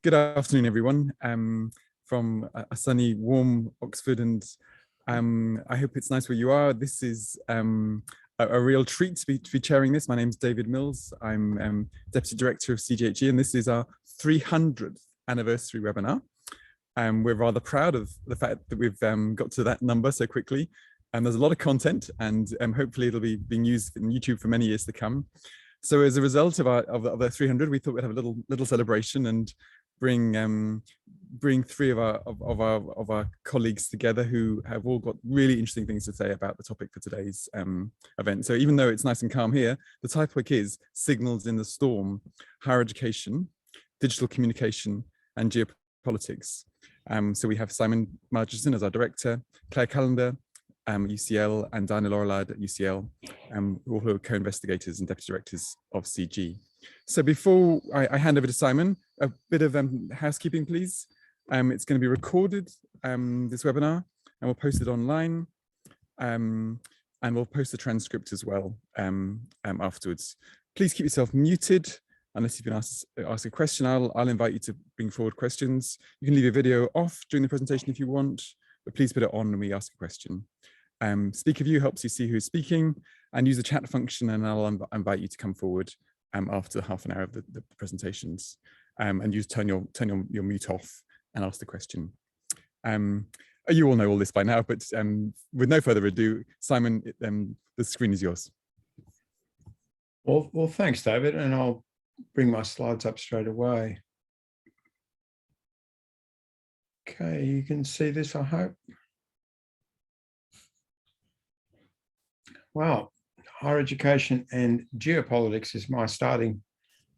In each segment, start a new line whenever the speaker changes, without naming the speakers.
Good afternoon, everyone, from a sunny, warm Oxford, and I hope it's nice where you are. This is a real treat to be chairing this. My name's David Mills. I'm Deputy Director of CGHE, and this is our 300th anniversary webinar. We're rather proud of the fact that we've got to that number so quickly. And there's a lot of content, and hopefully it'll be being used in YouTube for many years to come. So as a result of the 300, we thought we'd have a little celebration and bring three of our colleagues together who have all got really interesting things to say about the topic for today's event. So even though it's nice and calm here, the topic is Signals in the Storm: Higher Education, Digital Communication, and Geopolitics. So we have Simon Marginson as our director, Claire Callender, UCL, and Diana Laurillard at UCL, who are co-investigators and deputy directors of CG. So before I hand over to Simon, a bit of housekeeping, please. It's going to be recorded, this webinar, and we'll post it online, and we'll post the transcript as well afterwards. Please keep yourself muted unless you've been asked to ask a question. I'll invite you to bring forward questions. You can leave your video off during the presentation if you want, but please put it on when we ask a question. Speaker view helps you see who's speaking, and use the chat function, and I'll invite you to come forward after half an hour of the presentations, and turn your mute off and ask the question. You all know all this by now, but with no further ado, Simon, the screen is yours.
Well, thanks, David, and I'll bring my slides up straight away. Okay, you can see this, I hope. Well, higher education and geopolitics is my starting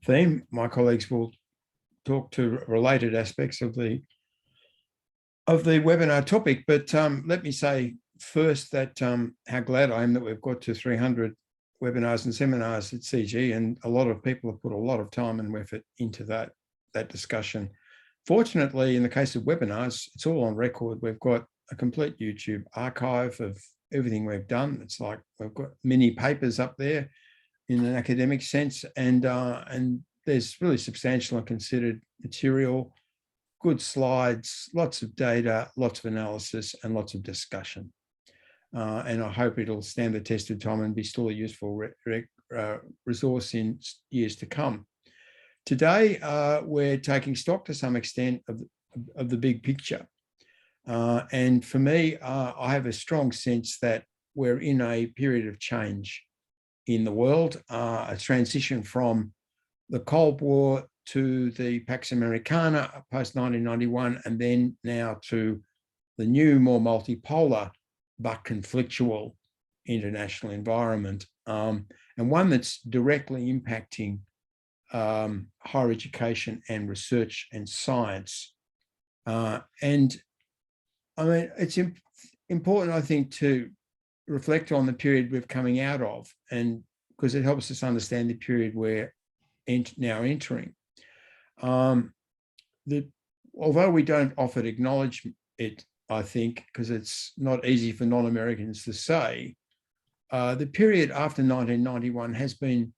theme. My colleagues will talk to related aspects of the webinar topic, but let me say first that how glad I am that we've got to 300 webinars and seminars at CG, and a lot of people have put a lot of time and effort into that discussion. Fortunately, in the case of webinars, it's all on record. We've got a complete YouTube archive of everything we've done. It's like we've got mini papers up there in an academic sense, and there's really substantial and considered material, good slides, lots of data, lots of analysis, and lots of discussion. And I hope it'll stand the test of time and be still a useful resource in years to come. Today, we're taking stock to some extent of the big picture. And for me, I have a strong sense that we're in a period of change in the world, a transition from the Cold War to the Pax Americana post-1991, and then now to the new, more multipolar but conflictual international environment, and one that's directly impacting higher education and research and science. And I mean, it's important, I think, to reflect on the period we're coming out of, and because it helps us understand the period we're now entering. Although we don't often acknowledge it, I think, because it's not easy for non-Americans to say, the period after 1991 has been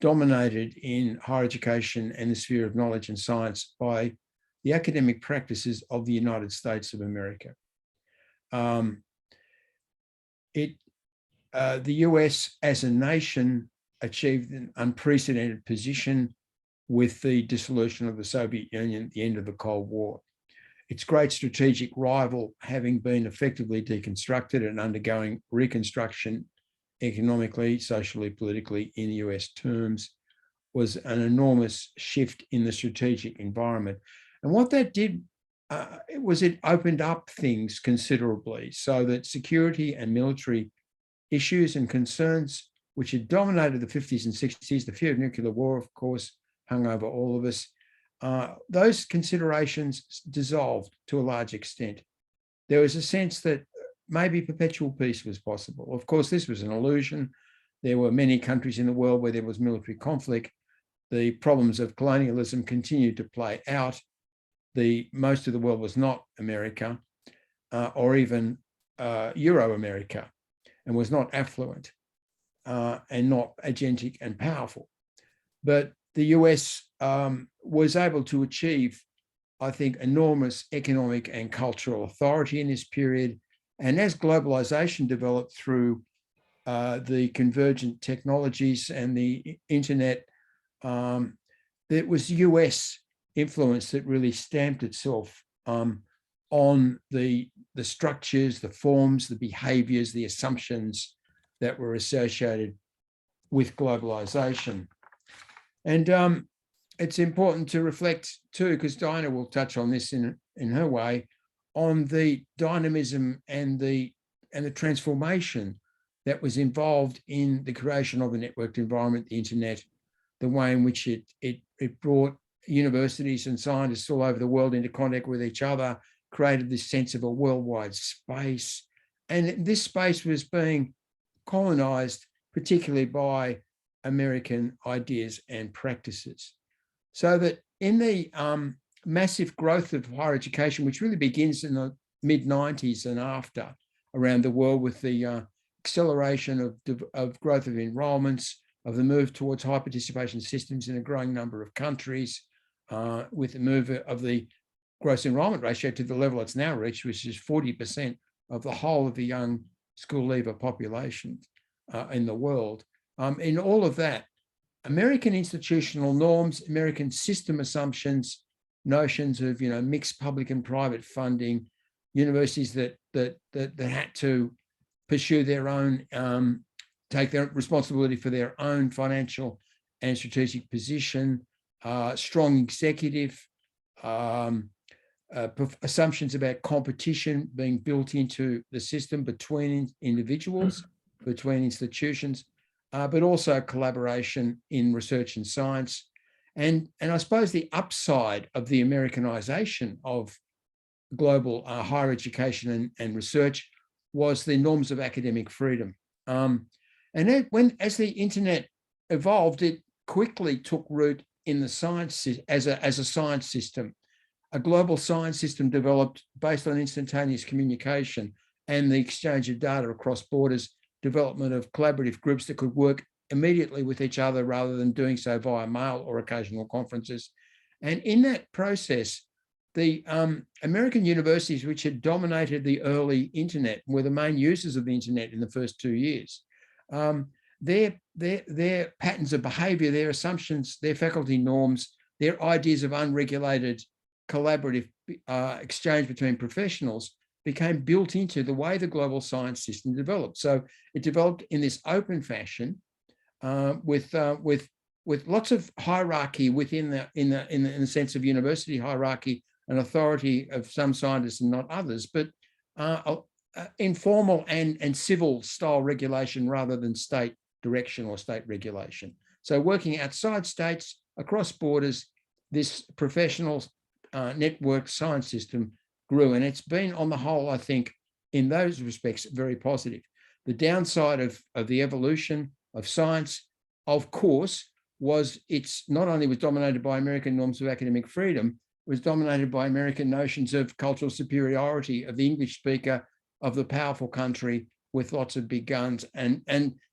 dominated in higher education and the sphere of knowledge and science by the academic practices of the United States of America. The US as a nation achieved an unprecedented position with the dissolution of the Soviet Union at the end of the Cold War. Its great strategic rival, having been effectively deconstructed and undergoing reconstruction economically, socially, politically in US terms, was an enormous shift in the strategic environment. And what that did it opened up things considerably, so that security and military issues and concerns, which had dominated the 50s and 60s, the fear of nuclear war, of course, hung over all of us, those considerations dissolved to a large extent. There was a sense that maybe perpetual peace was possible. Of course, this was an illusion. There were many countries in the world where there was military conflict. The problems of colonialism continued to play out. Most of the world was not America, or even Euro-America, and was not affluent and not agentic and powerful. But the US was able to achieve I think, enormous economic and cultural authority in this period. And as globalization developed through the convergent technologies and the internet, it was US influence that really stamped itself on the structures, the forms, the behaviors, the assumptions that were associated with globalization. And it's important to reflect too, because Diana will touch on this in her way, on the dynamism and the transformation that was involved in the creation of a networked environment, the internet, the way in which it brought universities and scientists all over the world into contact with each other, created this sense of a worldwide space. And this space was being colonized, particularly by American ideas and practices. So that in the massive growth of higher education, which really begins in the mid-90s and after around the world, with the acceleration of growth of enrollments, of the move towards high participation systems in a growing number of countries, with the move of the gross enrollment ratio to the level it's now reached, which is 40% of the whole of the young school leaver population in the world. In all of that, American institutional norms, American system assumptions, notions of mixed public and private funding, universities that had to pursue their own, take their responsibility for their own financial and strategic position, strong executive, assumptions about competition being built into the system between individuals, between institutions, but also collaboration in research and science. And I suppose the upside of the Americanization of global higher education and research was the norms of academic freedom. And as the internet evolved, it quickly took root in the science as a science system. A global science system developed based on instantaneous communication and the exchange of data across borders, development of collaborative groups that could work immediately with each other rather than doing so via mail or occasional conferences. And in that process, the American universities, which had dominated the early internet, were the main users of the internet in the first 2 years. Their patterns of behavior, their assumptions, their faculty norms, their ideas of unregulated collaborative exchange between professionals became built into the way the global science system developed. So it developed in this open fashion, with lots of hierarchy within in the sense of university hierarchy and authority of some scientists and not others, but informal and civil style regulation rather than state direction or state regulation. So working outside states, across borders, this professional network science system grew, and it's been, on the whole, I think, in those respects, very positive. The downside of the evolution of science, of course, was it's not only was dominated by American norms of academic freedom, it was dominated by American notions of cultural superiority, of the English speaker, of the powerful country with lots of big guns, and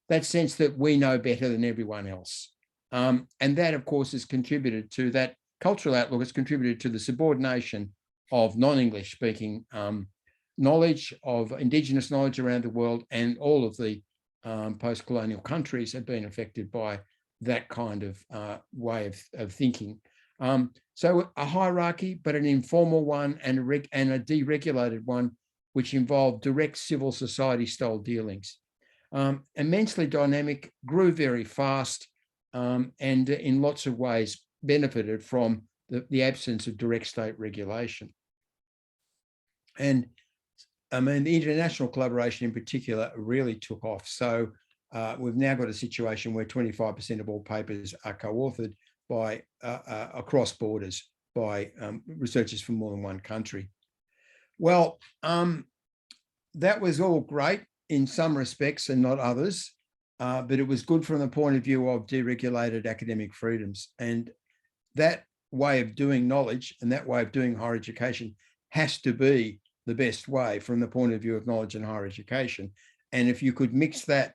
that sense that we know better than everyone else. And that, of course, has contributed to that cultural outlook, has contributed to the subordination of non-English speaking knowledge, of indigenous knowledge around the world, and all of the post-colonial countries have been affected by that kind of way of thinking. So a hierarchy, but an informal one and a deregulated one, which involved direct civil society style dealings. Immensely dynamic, grew very fast, and in lots of ways benefited from the absence of direct state regulation. And I mean, the international collaboration in particular really took off. So we've now got a situation where 25% of all papers are co-authored by across borders by researchers from more than one country. Well, that was all great in some respects and not others, but it was good from the point of view of deregulated academic freedoms. And that way of doing knowledge and that way of doing higher education has to be the best way from the point of view of knowledge and higher education. And if you could mix that,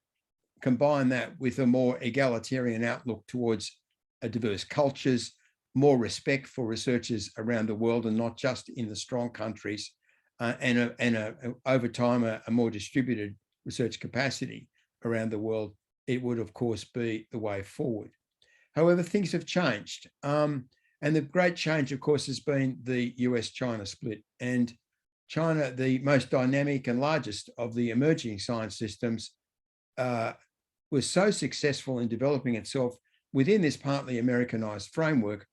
combine that with a more egalitarian outlook towards diverse cultures, more respect for researchers around the world and not just in the strong countries, and over time a more distributed research capacity around the world, it would of course be the way forward. However, things have changed. And the great change, of course, has been the US-China split. And China, the most dynamic and largest of the emerging science systems, was so successful in developing itself within this partly Americanized framework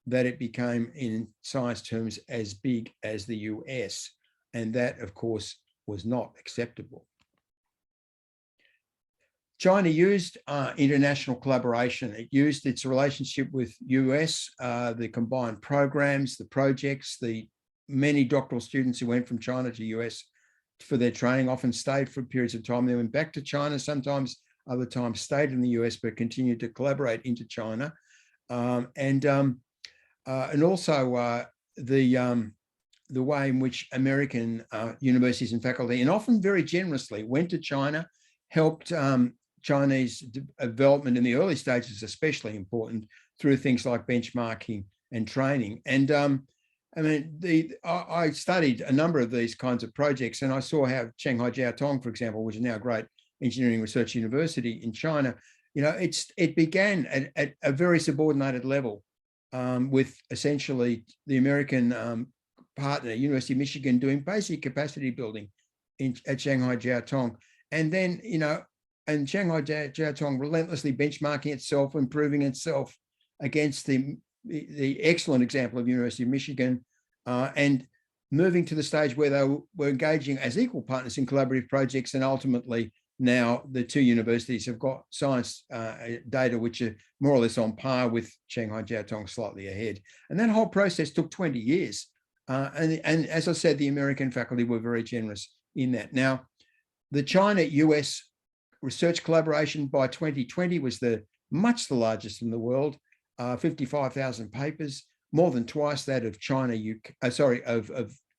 that it became, in science terms, as big as the US. And that, of course, was not acceptable. China used international collaboration. It used its relationship with US, the combined programs, the projects, the many doctoral students who went from China to US for their training often stayed for periods of time. They went back to China, sometimes other times stayed in the US, but continued to collaborate into China. And also the way in which American universities and faculty, and often very generously, went to China, helped Chinese development in the early stages, especially important, through things like benchmarking and training. And I mean, I studied a number of these kinds of projects, and I saw how Shanghai Jiaotong, for example, which is now a great engineering research university in China, you know, it began at a very subordinated level with essentially the American partner, University of Michigan, doing basic capacity building at Shanghai Jiaotong. And then, you know, and Shanghai Jiaotong relentlessly benchmarking itself, improving itself against the excellent example of University of Michigan, and moving to the stage where they were engaging as equal partners in collaborative projects. And ultimately, now the two universities have got science data which are more or less on par, with Shanghai Jiaotong slightly ahead. And that whole process took 20 years. And as I said, the American faculty were very generous in that. Now, the China-US research collaboration by 2020 was much the largest in the world, 55,000 papers, more than twice that of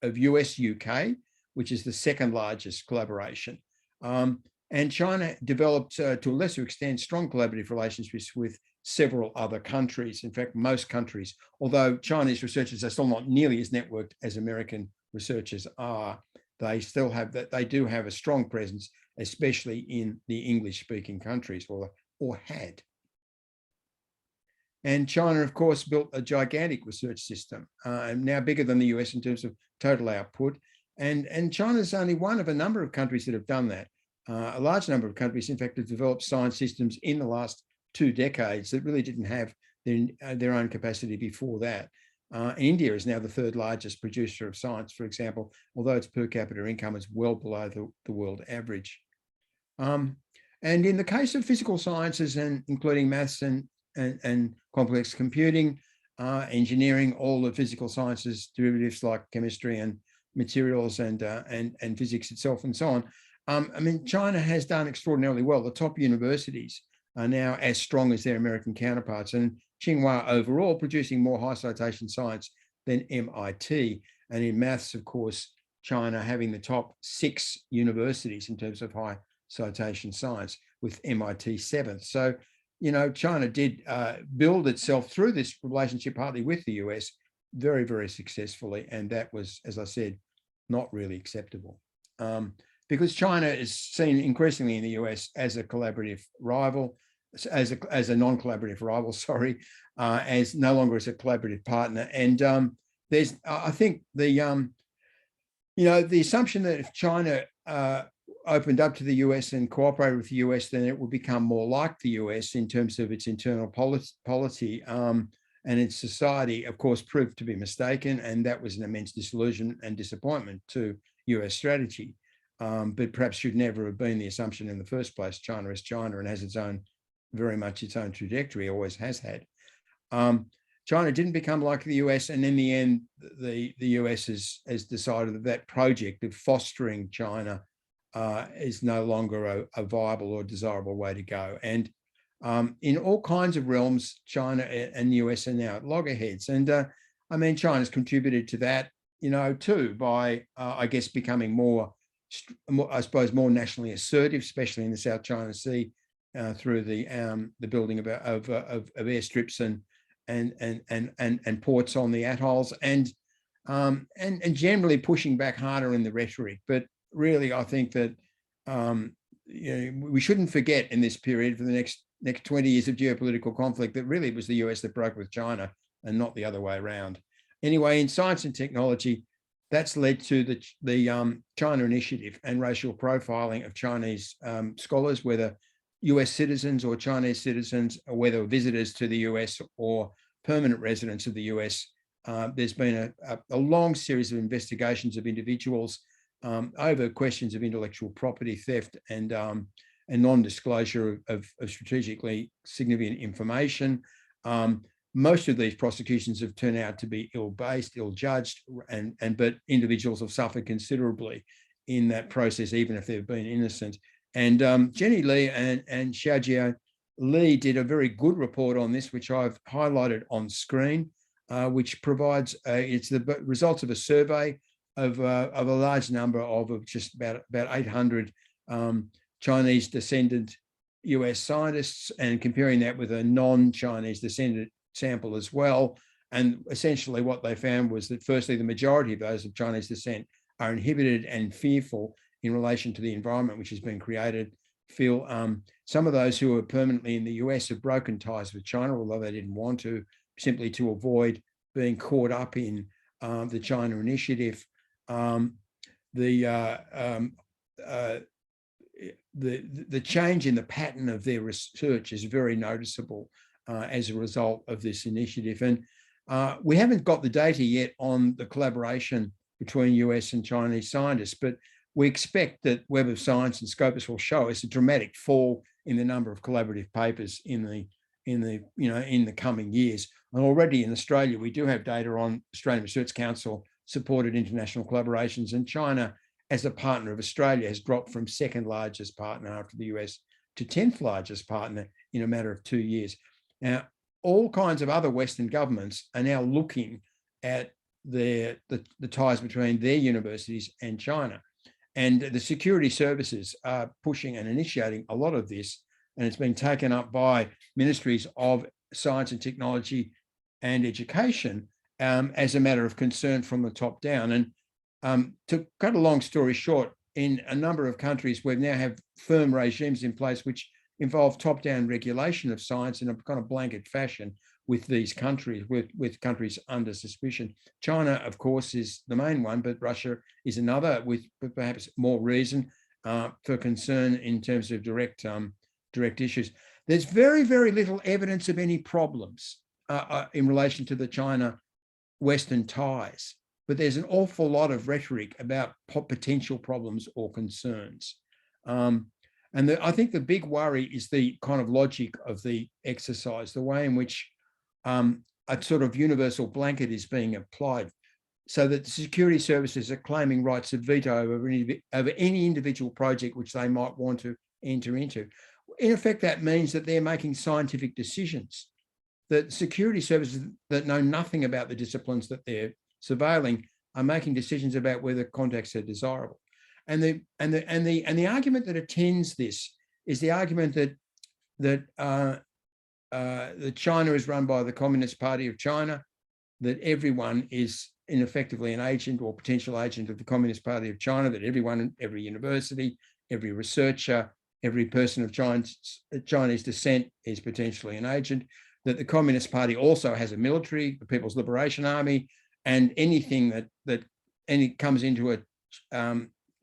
of US-UK, which is the second largest collaboration. And China developed, to a lesser extent, strong collaborative relationships with several other countries. In fact, most countries, although Chinese researchers are still not nearly as networked as American researchers are, they still have that. They do have a strong presence, especially in the English-speaking countries, or had. And China, of course, built a gigantic research system, now bigger than the US in terms of total output. And China's only one of a number of countries that have done that. A large number of countries, in fact, have developed science systems in the last 2 decades that really didn't have their own capacity before that. India is now the 3rd largest producer of science, for example, although its per capita income is well below the world average. And in the case of physical sciences, and including maths and complex computing, engineering, all the physical sciences derivatives like chemistry and materials and physics itself and so on. I mean, China has done extraordinarily well. The top universities are now as strong as their American counterparts, and Tsinghua overall producing more high citation science than MIT. And in maths, of course, China having the top 6 universities in terms of high citation science, with MIT 7th. So, you know, China did build itself through this relationship, partly with the US, very, very successfully. And that was, as I said, not really acceptable. Because China is seen increasingly in the US as a collaborative rival, as a non-collaborative rival, sorry, as no longer as a collaborative partner. And there's, I think, the assumption that if China opened up to the US and cooperated with the US, then it would become more like the US in terms of its internal polity and its society, of course, proved to be mistaken. And that was an immense disillusion and disappointment to US strategy. But perhaps should never have been the assumption in the first place. China is China and has its own, very much its own trajectory, always has had. China didn't become like the US, and in the end, the US has decided that project of fostering China is no longer a viable or desirable way to go. And in all kinds of realms, China and the US are now at loggerheads. And I mean, China's contributed to that, you know, too, by, I guess, becoming more, I suppose, more nationally assertive, especially in the South China Sea, through the building of airstrips and ports on the atolls, and generally pushing back harder in the rhetoric. But really, I think that we shouldn't forget in this period, for the next 20 years of geopolitical conflict, that really it was the US that broke with China and not the other way around. Anyway, in science and technology, that's led to the China Initiative and racial profiling of Chinese scholars, whether US citizens or Chinese citizens, or whether visitors to the US or permanent residents of the US. There's been a long series of investigations of individuals over questions of intellectual property theft and non-disclosure of strategically significant information. Most of these prosecutions have turned out to be ill-based, ill-judged, but individuals have suffered considerably in that process, even if they've been innocent. And Jenny Lee and Xiaojia Li did a very good report on this, which I've highlighted on screen, which provides it's the results of a survey of a large number of just about 800 Chinese descendant US scientists, and comparing that with a non-Chinese descendant sample as well. And essentially what they found was that, firstly, the majority of those of Chinese descent are inhibited and fearful in relation to the environment which has been created. Feel some of those who are permanently in the US have broken ties with China, although they didn't want to, simply to avoid being caught up in the China Initiative. The change in the pattern of their research is very noticeable as a result of this initiative. And we haven't got the data yet on the collaboration between US and Chinese scientists, but we expect that Web of Science and Scopus will show us a dramatic fall in the number of collaborative papers in the coming years. And already in Australia, we do have data on Australian Research Council supported international collaborations, and China, as a partner of Australia, has dropped from second largest partner after the US to 10th largest partner in a matter of 2 years. Now, all kinds of other Western governments are now looking at the ties between their universities and China. And the security services are pushing and initiating a lot of this, and it's been taken up by ministries of science and technology and education as a matter of concern from the top down. And to cut a long story short, in a number of countries, we now have firm regimes in place which involve top-down regulation of science in a kind of blanket fashion with these countries, with countries under suspicion. China, of course, is the main one, but Russia is another, with perhaps more reason for concern in terms of direct issues. There's very, very little evidence of any problems in relation to the China-Western ties, but there's an awful lot of rhetoric about potential problems or concerns. And I think the big worry is the kind of logic of the exercise, the way in which a sort of universal blanket is being applied, so that the security services are claiming rights of veto over any individual project which they might want to enter into. In effect, that means that they're making scientific decisions, that security services that know nothing about the disciplines that they're surveilling are making decisions about whether contacts are desirable. And the argument that attends this is the argument that China is run by the Communist Party of China, that everyone is effectively an agent or potential agent of the Communist Party of China, that everyone, every university, every researcher, every person of Chinese descent is potentially an agent, that the Communist Party also has a military, the People's Liberation Army, and anything that comes into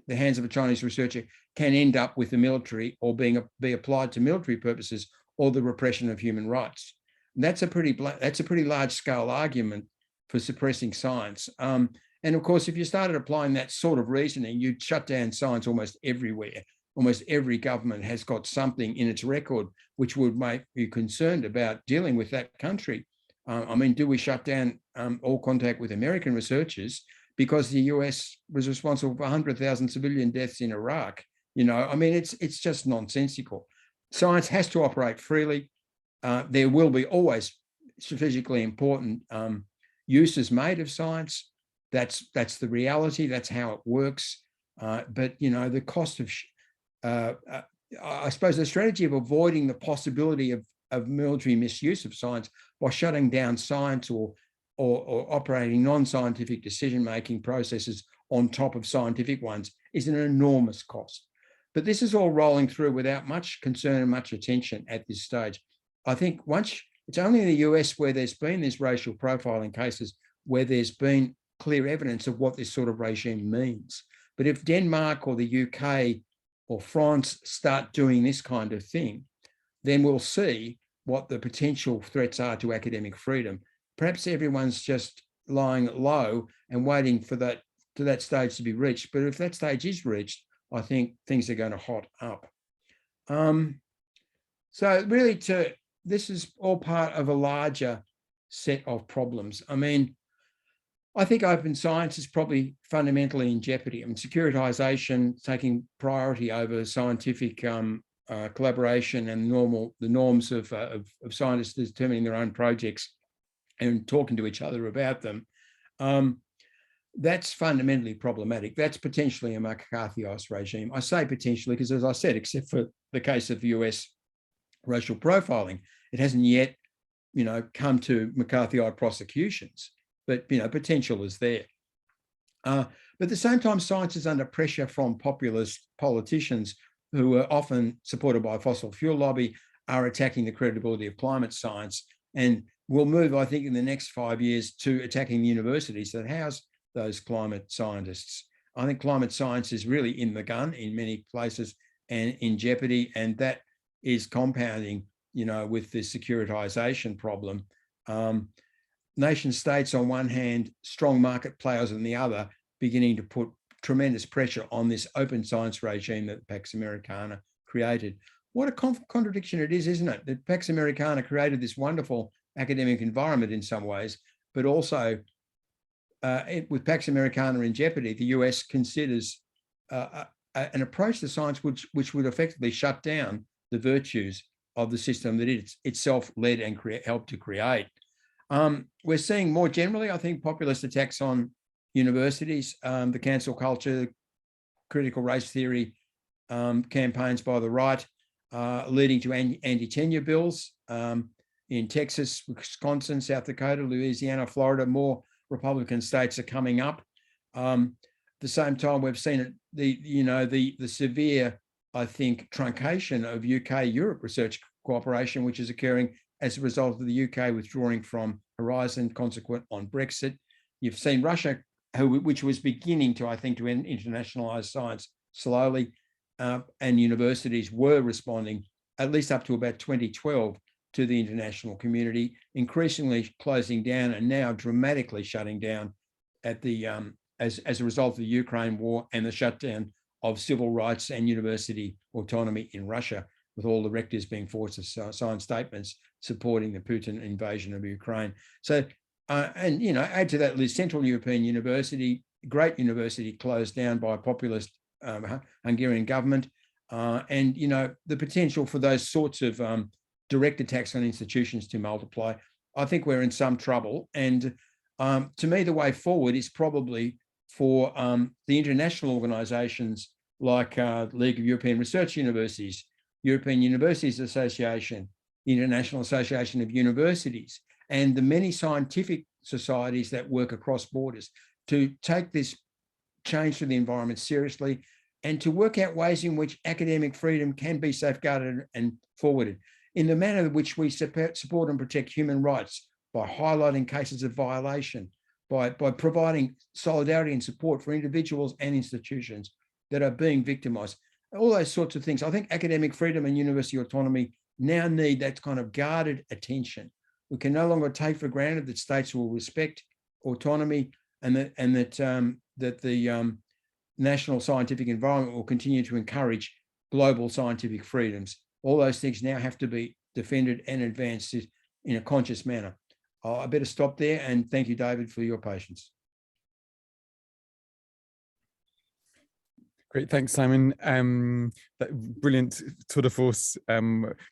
the hands of a Chinese researcher can end up with the military or be applied to military purposes or the repression of human rights. And that's a pretty large scale argument for suppressing science. And of course, if you started applying that sort of reasoning, you'd shut down science almost everywhere. Almost every government has got something in its record which would make you concerned about dealing with that country. I mean, do we shut down all contact with American researchers because the US was responsible for 100,000 civilian deaths in Iraq? You know, I mean, it's just nonsensical. Science has to operate freely. There will be always strategically important uses made of science. That's the reality. That's how it works. But you know, the cost of I suppose the strategy of avoiding the possibility of military misuse of science by shutting down science or operating non-scientific decision-making processes on top of scientific ones is an enormous cost. But this is all rolling through without much concern and much attention at this stage. I think it's only in the US where there's been this racial profiling cases where there's been clear evidence of what this sort of regime means. But if Denmark or the UK or France start doing this kind of thing, then we'll see what the potential threats are to academic freedom. Perhaps everyone's just lying low and waiting for that stage to be reached. But if that stage is reached, I think things are going to hot up. So really, this is all part of a larger set of problems. I mean, I think open science is probably fundamentally in jeopardy. I mean, securitization taking priority over scientific collaboration and the norms of scientists determining their own projects and talking to each other about them. That's fundamentally problematic. That's potentially a McCarthyist regime. I say potentially because, as I said, except for the case of US racial profiling, it hasn't yet, come to McCarthyite prosecutions. But potential is there. But at the same time, science is under pressure from populist politicians who are often supported by a fossil fuel lobby, are attacking the credibility of climate science, and will move, I think, in the next 5 years to attacking the universities that house those climate scientists. I think climate science is really in the gun in many places and in jeopardy, and that is compounding, with the securitization problem. Nation states on one hand, strong market players on the other, beginning to put tremendous pressure on this open science regime that Pax Americana created. What a contradiction it is, isn't it? That Pax Americana created this wonderful academic environment in some ways, but also with Pax Americana in jeopardy, the US considers an approach to science which would effectively shut down the virtues of the system that it itself led and helped to create. We're seeing more generally, I think, populist attacks on universities, the cancel culture, critical race theory campaigns by the right, leading to anti-tenure bills in Texas, Wisconsin, South Dakota, Louisiana, Florida. More Republican states are coming up. At the same time, we've seen the severe, I think, truncation of UK-Europe research cooperation, which is occurring as a result of the UK withdrawing from Horizon, consequent on Brexit. You've seen Russia, which was beginning to, I think, to internationalize science slowly, and universities were responding, at least up to about 2012, to the international community, increasingly closing down and now dramatically shutting down at the as a result of the Ukraine war and the shutdown of civil rights and university autonomy in Russia, with all the rectors being forced to sign statements supporting the Putin invasion of Ukraine. So, and add to that, the Central European University, great university, closed down by a populist Hungarian government, and the potential for those sorts of direct attacks on institutions to multiply. I think we're in some trouble, and to me, the way forward is probably for the international organisations like League of European Research Universities, European Universities Association, International Association of Universities, and the many scientific societies that work across borders to take this change to the environment seriously and to work out ways in which academic freedom can be safeguarded and forwarded in the manner in which we support and protect human rights, by highlighting cases of violation, by providing solidarity and support for individuals and institutions that are being victimized, all those sorts of things. I think academic freedom and university autonomy now need that kind of guarded attention. We can no longer take for granted that states will respect autonomy and that the national scientific environment will continue to encourage global scientific freedoms. All those things now have to be defended and advanced in a conscious manner. I better stop there, and thank you, David, for your patience.
Great, thanks, Simon. That brilliant tour de force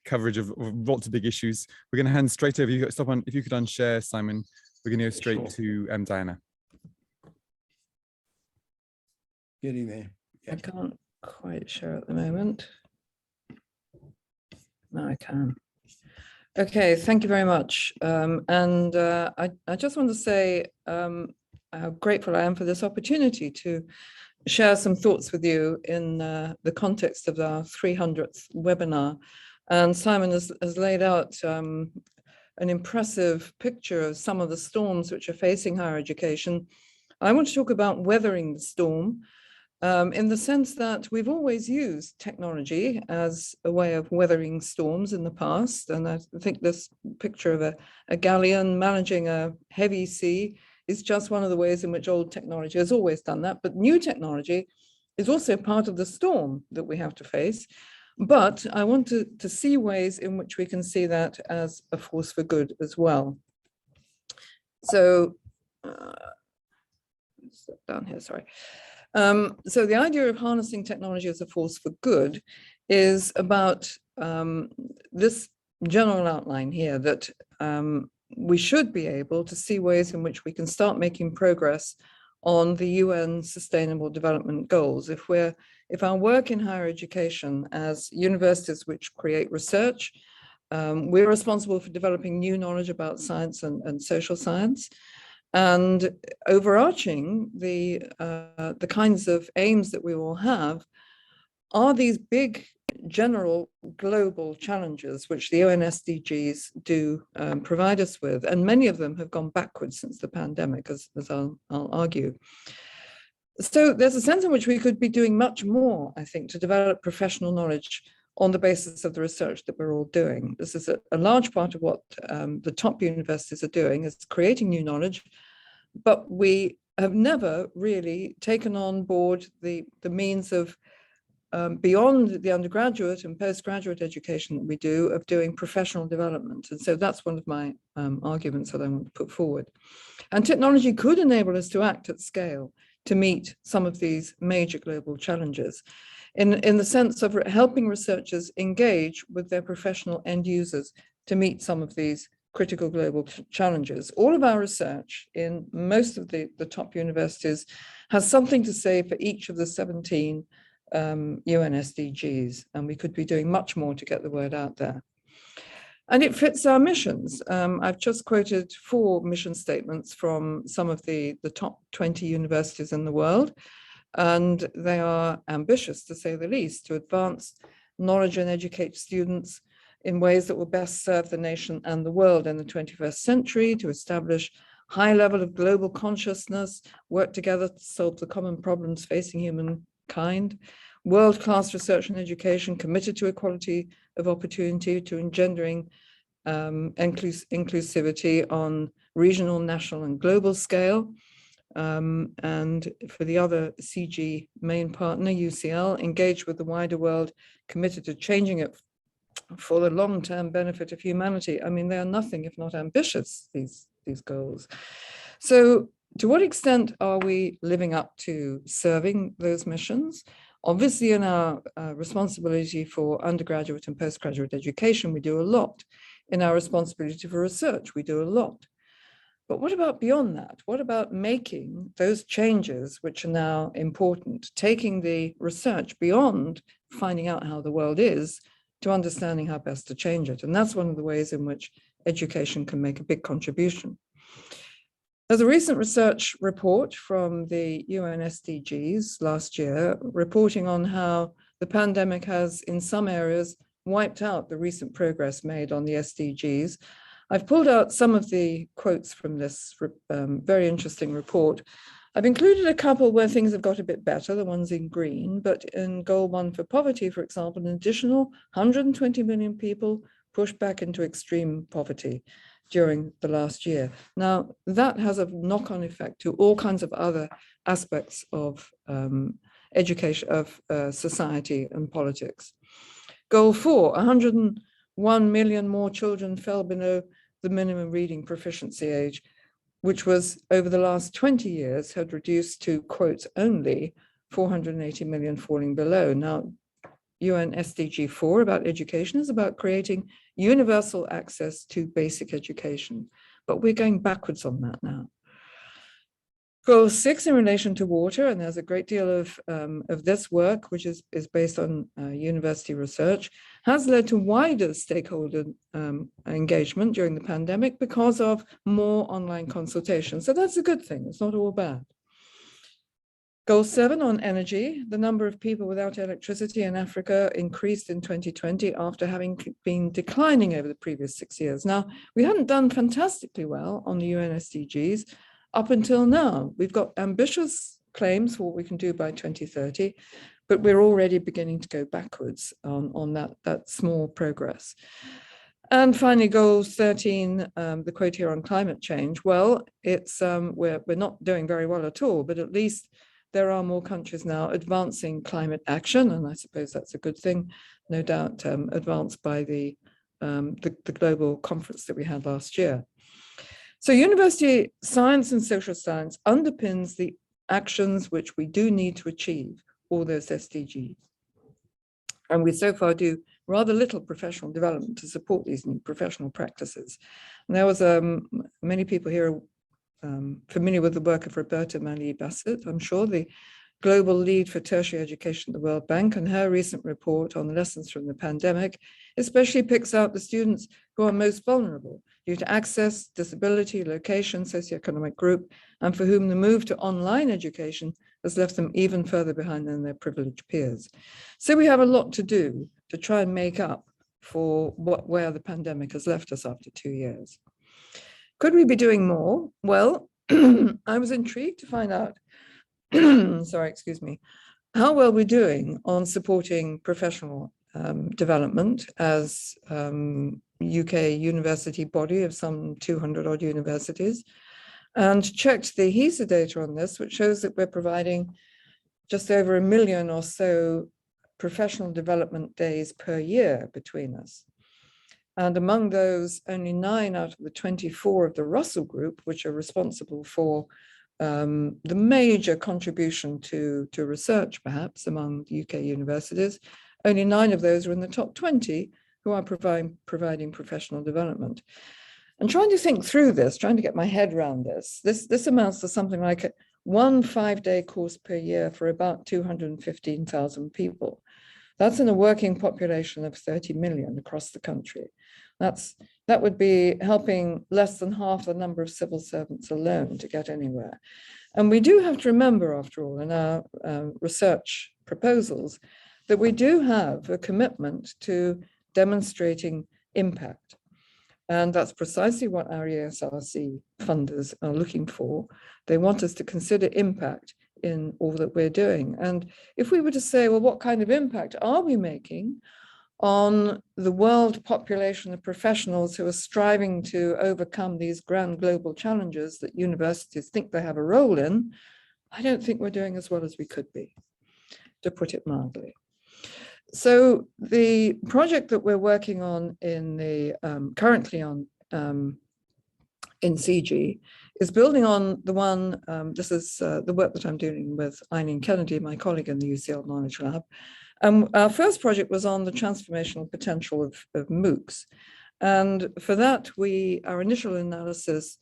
coverage of lots of big issues. We're going to hand straight over. If you could unshare, Simon. We're going to go straight to Diana.
Getting there.
I can't quite share at the moment. No, I can. Okay, thank you very much. I just want to say how grateful I am for this opportunity to share some thoughts with you in the context of our 300th webinar. And Simon has laid out an impressive picture of some of the storms which are facing higher education. I want to talk about weathering the storm, in the sense that we've always used technology as a way of weathering storms in the past. And I think this picture of a galleon managing a heavy sea is just one of the ways in which old technology has always done that. But new technology is also part of the storm that we have to face. But I want to see ways in which we can see that as a force for good as well. So, down here, sorry. So the idea of harnessing technology as a force for good is about this general outline here, that we should be able to see ways in which we can start making progress on the UN Sustainable Development Goals. If our work in higher education as universities which create research, we're responsible for developing new knowledge about science and social science. And overarching the kinds of aims that we will have are these big general global challenges which the UN SDGs do provide us with, and many of them have gone backwards since the pandemic, as I'll argue. So there's a sense in which we could be doing much more, I think, to develop professional knowledge on the basis of the research that we're all doing. This is a large part of what the top universities are doing, is creating new knowledge, but we have never really taken on board the means of beyond the undergraduate and postgraduate education that we do, of doing professional development. And so that's one of my arguments that I want to put forward. And technology could enable us to act at scale to meet some of these major global challenges, in the sense of helping researchers engage with their professional end users to meet some of these critical global challenges. All of our research in most of the top universities has something to say for each of the 17 UN SDGs, and we could be doing much more to get the word out there. And it fits our missions. I've just quoted 4 mission statements from some of the top 20 universities in the world, and they are ambitious, to say the least, to advance knowledge and educate students in ways that will best serve the nation and the world in the 21st century, to establish high level of global consciousness, work together to solve the common problems facing humankind, world-class research and education committed to equality of opportunity, to engendering inclusivity on regional, national, and global scale. And for the other CG main partner, UCL, engage with the wider world, committed to changing it for the long-term benefit of humanity. I mean, they are nothing if not ambitious, these goals. So to what extent are we living up to serving those missions? Obviously, in our responsibility for undergraduate and postgraduate education, we do a lot. In our responsibility for research, we do a lot. But what about beyond that? What about making those changes which are now important, taking the research beyond finding out how the world is to understanding how best to change it? And that's one of the ways in which education can make a big contribution. There's a recent research report from the UN SDGs last year, reporting on how the pandemic has, in some areas, wiped out the recent progress made on the SDGs. I've pulled out some of the quotes from this very interesting report. I've included a couple where things have got a bit better, the ones in green, but in Goal 1 for poverty, for example, an additional 120 million people pushed back into extreme poverty during the last year. Now, that has a knock-on effect to all kinds of other aspects of education, of society and politics. Goal 4, 101 million more children fell below the minimum reading proficiency age, which was over the last 20 years had reduced to, quote, only 480 million falling below. Now, UN SDG 4 about education is about creating universal access to basic education, but we're going backwards on that now. Goal 6 in relation to water, and there's a great deal of this work, which is based on university research, has led to wider stakeholder engagement during the pandemic because of more online consultation. So that's a good thing. It's not all bad. Goal 7 on energy, the number of people without electricity in Africa increased in 2020 after having been declining over the previous 6 years. Now, we hadn't done fantastically well on the UN SDGs up until now. We've got ambitious claims for what we can do by 2030, but we're already beginning to go backwards on that small progress. And finally, goal 13, the quote here on climate change. Well, it's we're not doing very well at all, but at least there are more countries now advancing climate action, and I suppose that's a good thing, no doubt advanced by the global conference that we had last year. So university science and social science underpins the actions which we do need to achieve all those SDGs. And we so far do rather little professional development to support these new professional practices. And there was many people here familiar with the work of Roberta Manley-Bassett, I'm sure, the global lead for tertiary education at the World Bank, and her recent report on the lessons from the pandemic especially picks out the students who are most vulnerable due to access, disability, location, socioeconomic group, and for whom the move to online education has left them even further behind than their privileged peers. So we have a lot to do to try and make up for where the pandemic has left us after 2 years. Could we be doing more? Well, I was intrigued to find out, sorry, excuse me, how well we're doing on supporting professional development as UK university body of some 200 odd universities, and checked the HESA data on this, which shows that we're providing just over 1 million or so professional development days per year between us. And among those, only 9 out of the 24 of the Russell Group, which are responsible for the major contribution to research, perhaps, among UK universities, only 9 of those are in the top 20 who are providing professional development. And trying to think through this, trying to get my head around this amounts to something like 1 5-day course per year for about 215,000 people. That's in a working population of 30 million across the country. That would be helping less than half the number of civil servants alone to get anywhere. And we do have to remember, after all, in our research proposals, that we do have a commitment to demonstrating impact. And that's precisely what our ESRC funders are looking for. They want us to consider impact in all that we're doing. And if we were to say, well, what kind of impact are we making on the world population of professionals who are striving to overcome these grand global challenges that universities think they have a role in, I don't think we're doing as well as we could be, to put it mildly. So the project that we're working on in the currently on in CGHE is building on the one, this is the work that I'm doing with Eileen Kennedy, my colleague in the UCL Knowledge Lab. Our first project was on the transformational potential of MOOCs. And for that, our initial analysis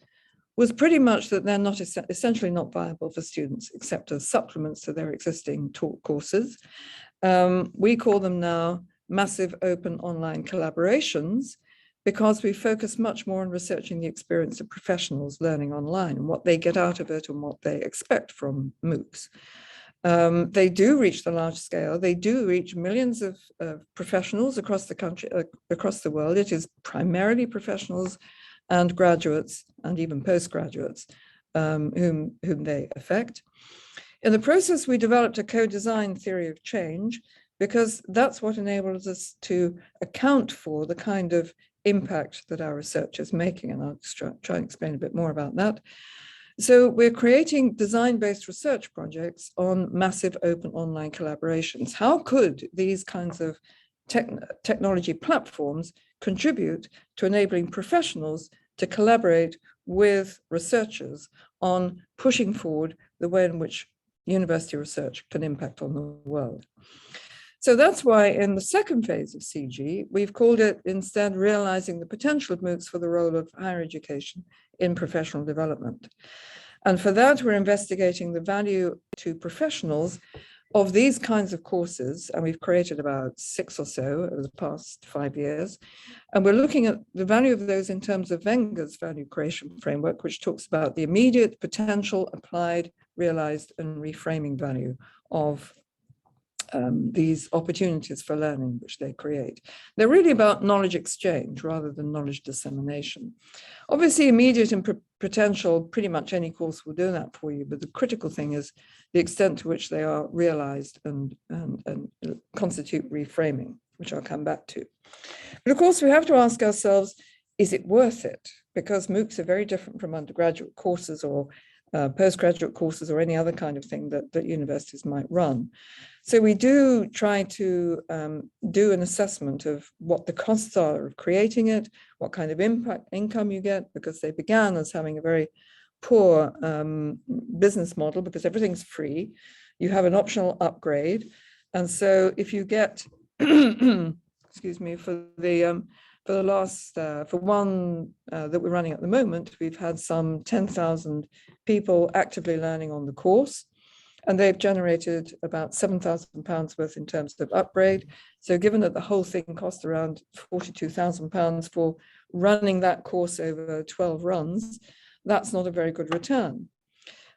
was pretty much that they're not essentially not viable for students except as supplements to their existing taught courses. We call them now massive open online collaborations because we focus much more on researching the experience of professionals learning online and what they get out of it and what they expect from MOOCs. They do reach the large scale. They do reach millions of professionals across the country, across the world. It is primarily professionals and graduates and even postgraduates whom they affect. In the process, we developed a co-design theory of change because that's what enables us to account for the kind of impact that our research is making. And I'll try and explain a bit more about that. So we're creating design-based research projects on massive open online collaborations. How could these kinds of technology platforms contribute to enabling professionals to collaborate with researchers on pushing forward the way in which university research can impact on the world? So that's why in the second phase of CGHE, we've called it instead realizing the potential of MOOCs for the role of higher education in professional development. And for that, we're investigating the value to professionals of these kinds of courses. And we've created about 6 or so over the past 5 years. And we're looking at the value of those in terms of Wenger's value creation framework, which talks about the immediate, potential, applied, realized, and reframing value of these opportunities for learning which they create. They're really about knowledge exchange rather than knowledge dissemination. Obviously, immediate and potential, pretty much any course will do that for you, but the critical thing is the extent to which they are realized and constitute reframing, which I'll come back to. But of course, we have to ask ourselves, is it worth it? Because MOOCs are very different from undergraduate courses or postgraduate courses or any other kind of thing that universities might run. So we do try to do an assessment of what the costs are of creating it, what kind of income you get, because they began as having a very poor business model because everything's free. You have an optional upgrade. And so if you get, excuse me, for the last, for one that we're running at the moment, we've had some 10,000 people actively learning on the course, and they've generated about £7,000 worth in terms of upgrade. So given that the whole thing cost around £42,000 for running that course over 12 runs, that's not a very good return.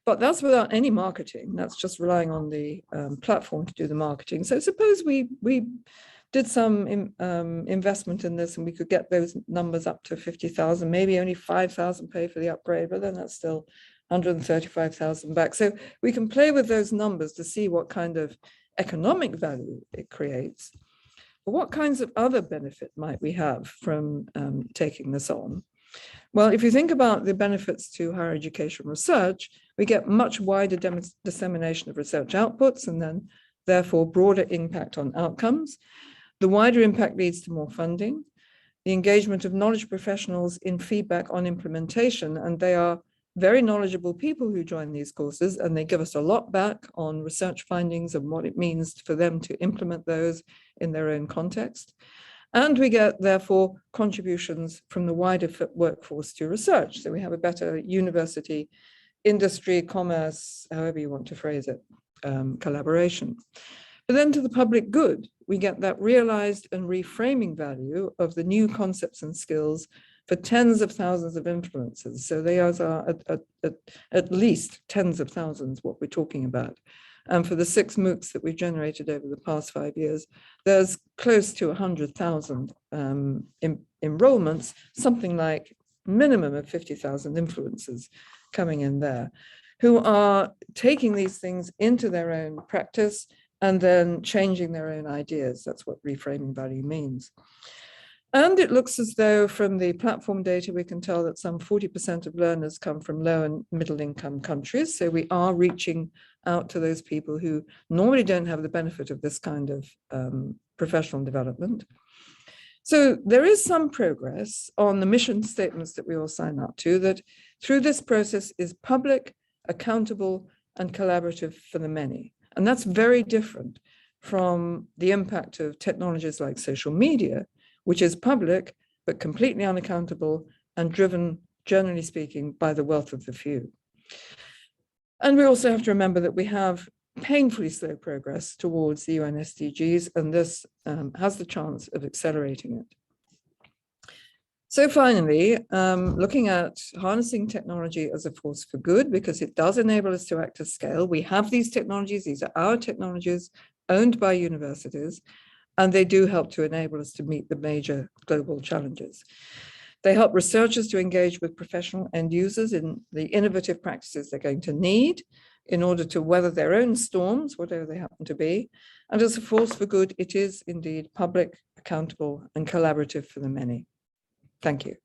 But that's without any marketing. That's just relying on the platform to do the marketing. So suppose we did some investment in this and we could get those numbers up to 50,000, maybe only 5,000 pay for the upgrade, but then that's still 135,000 back. So we can play with those numbers to see what kind of economic value it creates. But what kinds of other benefit might we have from taking this on? Well, if you think about the benefits to higher education research, we get much wider dissemination of research outputs and then therefore broader impact on outcomes. The wider impact leads to more funding, the engagement of knowledge professionals in feedback on implementation, and they are very knowledgeable people who join these courses, and they give us a lot back on research findings and what it means for them to implement those in their own context. And we get, therefore, contributions from the wider workforce to research. So we have a better university, industry, commerce, however you want to phrase it, collaboration. But then to the public good, we get that realized and reframing value of the new concepts and skills for tens of thousands of influencers. So they are at least tens of thousands what we're talking about. And for the 6 MOOCs that we've generated over the past 5 years, there's close to 100,000 enrollments, something like minimum of 50,000 influencers coming in there, who are taking these things into their own practice and then changing their own ideas. That's what reframing value means. And it looks as though from the platform data, we can tell that some 40% of learners come from low and middle income countries. So we are reaching out to those people who normally don't have the benefit of this kind of professional development. So there is some progress on the mission statements that we all sign up to, that through this process is public, accountable, and collaborative for the many. And that's very different from the impact of technologies like social media, which is public, but completely unaccountable and driven, generally speaking, by the wealth of the few. And we also have to remember that we have painfully slow progress towards the UN SDGs, and this has the chance of accelerating it. So finally, looking at harnessing technology as a force for good, because it does enable us to act at scale. We have these technologies, these are our technologies owned by universities, and they do help to enable us to meet the major global challenges. They help researchers to engage with professional end users in the innovative practices they're going to need in order to weather their own storms, whatever they happen to be. And as a force for good, it is indeed public, accountable, and collaborative for the many. Thank you.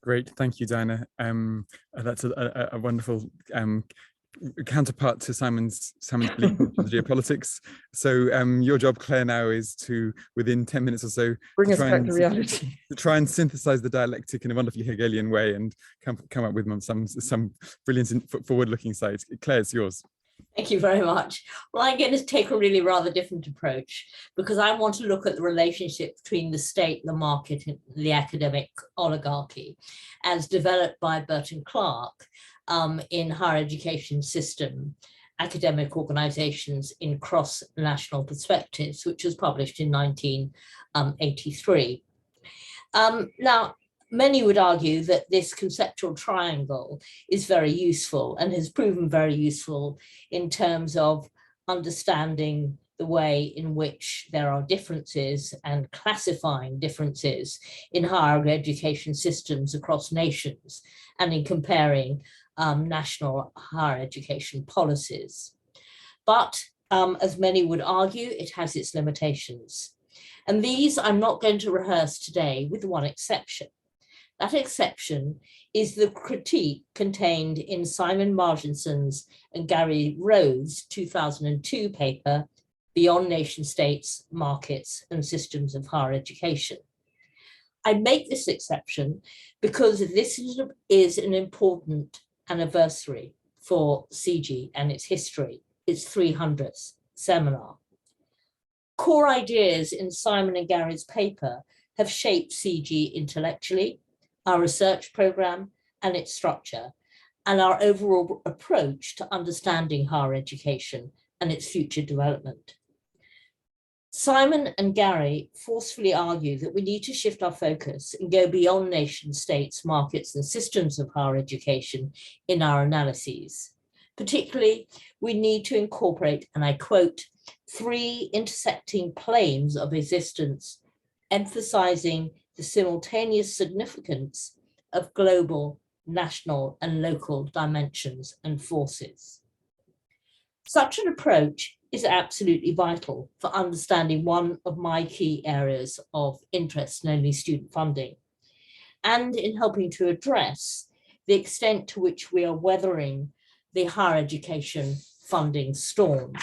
Great, thank you, Diana. That's a wonderful counterpart to Simon's belief in geopolitics. So your job, Claire, now is to, within 10 minutes or so,
bring us back to reality.
To try and synthesize the dialectic in a wonderfully Hegelian way and come up with some brilliant forward-looking sides. Claire, it's yours.
Thank you very much. Well, I'm going to take a really rather different approach because I want to look at the relationship between the state, the market, and the academic oligarchy as developed by Burton Clark in higher education system, academic organizations in cross-national perspectives, which was published in 1983. Now, many would argue that this conceptual triangle is very useful and has proven very useful in terms of understanding the way in which there are differences and classifying differences in higher education systems across nations and in comparing national higher education policies. But as many would argue, it has its limitations. And these I'm not going to rehearse today, with one exception. That exception is the critique contained in Simon Marginson's and Gary Rowe's 2002 paper, Beyond Nation States, Markets and Systems of Higher Education. I make this exception because this is an important anniversary for CGHE and its history, its 300th seminar. Core ideas in Simon and Gary's paper have shaped CGHE intellectually, our research program and its structure, and our overall approach to understanding higher education and its future development. Simon and Gary forcefully argue that we need to shift our focus and go beyond nation states, markets, and systems of higher education in our analyses. Particularly, we need to incorporate, and I quote, 3 intersecting planes of existence, emphasizing the simultaneous significance of global, national, and local dimensions and forces. Such an approach is absolutely vital for understanding one of my key areas of interest, namely student funding, and in helping to address the extent to which we are weathering the higher education funding storm.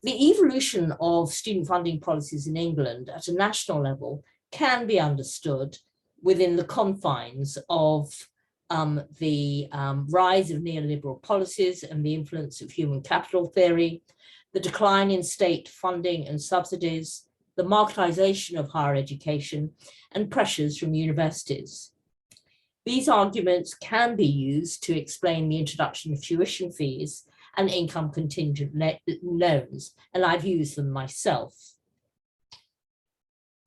The evolution of student funding policies in England at a national level can be understood within the confines of the rise of neoliberal policies and the influence of human capital theory, the decline in state funding and subsidies, the marketization of higher education, and pressures from universities. These arguments can be used to explain the introduction of tuition fees and income contingent loans, and I've used them myself.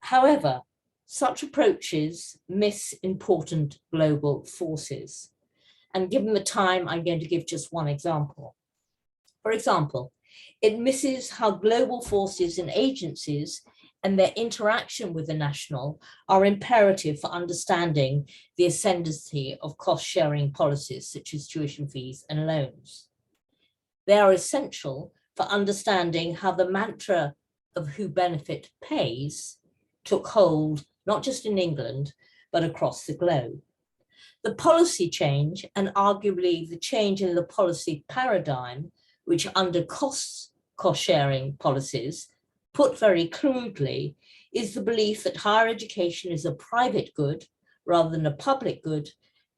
However, such approaches miss important global forces. And given the time, I'm going to give just one example. For example, it misses how global forces and agencies and their interaction with the national are imperative for understanding the ascendancy of cost-sharing policies such as tuition fees and loans. They are essential for understanding how the mantra of who benefit pays took hold not just in England, but across the globe. The policy change, and arguably the change in the policy paradigm, which undercosts cost-sharing policies, put very crudely, is the belief that higher education is a private good rather than a public good,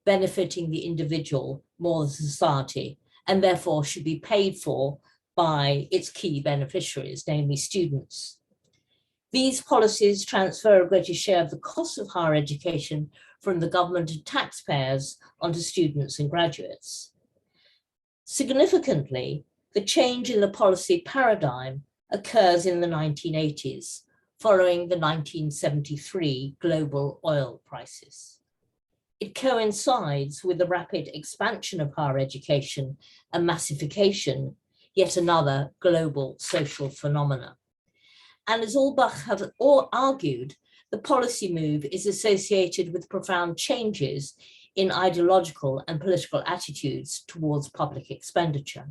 benefiting the individual more than society, and therefore should be paid for by its key beneficiaries, namely students. These policies transfer a greater share of the cost of higher education from the government and taxpayers onto students and graduates. Significantly, the change in the policy paradigm occurs in the 1980s, following the 1973 global oil crisis. It coincides with the rapid expansion of higher education and massification, yet another global social phenomena. And as Albach have all argued, the policy move is associated with profound changes in ideological and political attitudes towards public expenditure.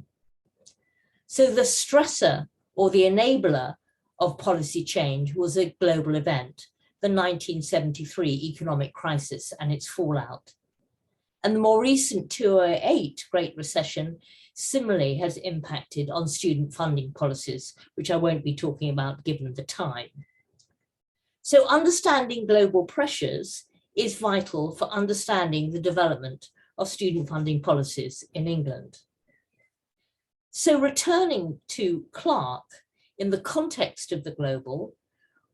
So the stressor or the enabler of policy change was a global event, the 1973 economic crisis and its fallout. And the more recent 2008 Great Recession similarly has impacted on student funding policies, which I won't be talking about given the time. So understanding global pressures is vital for understanding the development of student funding policies in England. So returning to Clark, in the context of the global,